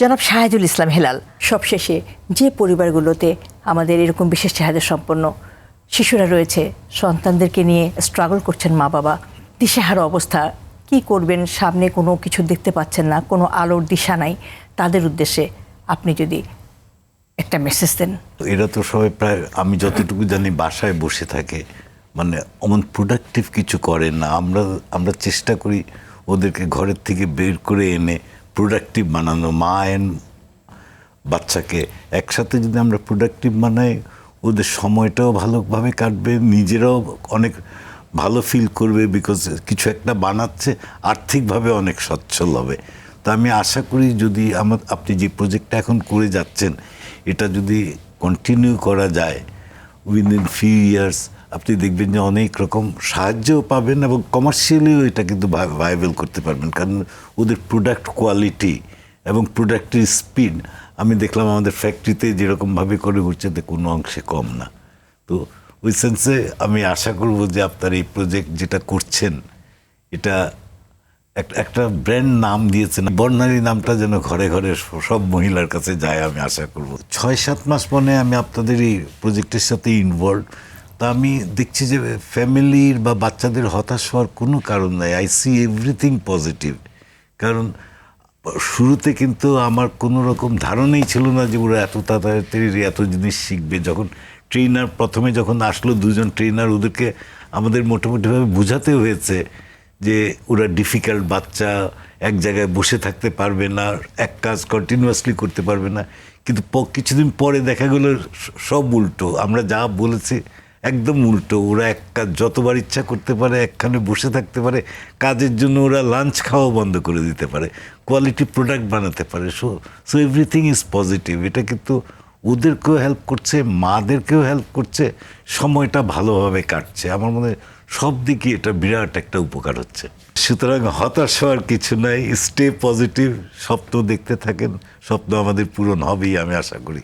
জনাব শাহেদুল ইসলাম হেলাল, সবশেষে যে পরিবারগুলোতে আমাদের এরকম বিশেষ চাহিদা সম্পন্ন শিশুরা রয়েছে, সন্তানদেরকে নিয়ে স্ট্রাগল করছেন মা বাবা, দিশেহারা অবস্থা, কি করবেন, সামনে কোনো কিছু দেখতে পাচ্ছেন না, কোনো আলোর দিশা নাই, তাদের উদ্দেশ্যে আপনি যদি একটা মেসেজ দেন। এরা তো সবাই প্রায়, আমি যতটুকু জানি, বাসায় বসে থাকে, মানে অমন প্রোডাক্টিভ কিছু করে না। আমরা চেষ্টা করি ওদেরকে ঘরের থেকে বের করে এনে প্রোডাক্টিভ বানানো। মা এন্ড বাচ্চাকে একসাথে যদি আমরা প্রোডাক্টিভ বানাই, ওদের সময়টাও ভালোভাবে কাটবে, নিজেরাও অনেক ভালো ফিল করবে, বিকজ কিছু একটা বানাচ্ছে, আর্থিকভাবে অনেক সচ্ছল হবে। তা আমি আশা করি যদি আপনি যে প্রজেক্টটা এখন করে যাচ্ছেন, এটা যদি কন্টিনিউ করা যায়, উইদিন ফিউ ইয়ার্স আপনি দেখবেন যে অনেক রকম সাহায্যও পাবেন এবং কমার্শিয়ালিও এটা কিন্তু ভাইবেল করতে পারবেন। কারণ ওদের প্রোডাক্ট কোয়ালিটি এবং প্রোডাক্টের স্পিড আমি দেখলাম আমাদের ফ্যাক্টরিতে যেরকমভাবে করে হচ্ছে, কোনো অংশে কম না। তো ওই সেন্সে আমি আশা করব যে আপনার এই প্রজেক্ট যেটা করছেন, এটা একটা ব্র্যান্ড নাম দিয়েছেন, বর্ণালী নামটা যেন ঘরে ঘরে সব মহিলার কাছে যায়, আমি আশা করব। 6-7 মাস পরে আমি আপনাদের এই প্রজেক্টের সাথে ইনভলভ। তা আমি দেখছি যে ফ্যামিলির বা বাচ্চাদের হতাশ হওয়ার কোনো কারণ নাই। I C everything positive. কারণ শুরুতে কিন্তু আমার কোনো রকম ধারণাই ছিল না যে ওরা এত তাড়াতাড়ি এত জিনিস শিখবে। যখন ট্রেনার প্রথমে যখন আসলো, 2জন ট্রেনার, ওদেরকে আমাদের মোটামুটিভাবে বোঝাতে হয়েছে যে ওরা ডিফিকাল্ট বাচ্চা, এক জায়গায় বসে থাকতে পারবে না, এক কাজ কন্টিনিউয়াসলি করতে পারবে না। কিন্তু কিছুদিন পরে দেখা গেল সব উল্টো, আমরা যা বলেছি একদম উল্টো। ওরা এক কাজ যতবার ইচ্ছা করতে পারে, একখানে বসে থাকতে পারে, কাজের জন্য ওরা লাঞ্চ খাওয়া বন্ধ করে দিতে পারে, কোয়ালিটি প্রোডাক্ট বানাতে পারে। So everything is positive. এটা কিন্তু ওদেরকেও হেল্প করছে, মাদেরকেও হেল্প করছে, সময়টা ভালোভাবে কাটছে। আমার মনে হয় সব দিকে এটা বিরাট একটা উপকার হচ্ছে। সুতরাং হতাশ হওয়ার কিছু নাই, স্টে পজিটিভ, স্বপ্ন দেখতে থাকেন, স্বপ্ন আমাদের পূরণ হবেই আমি আশা করি।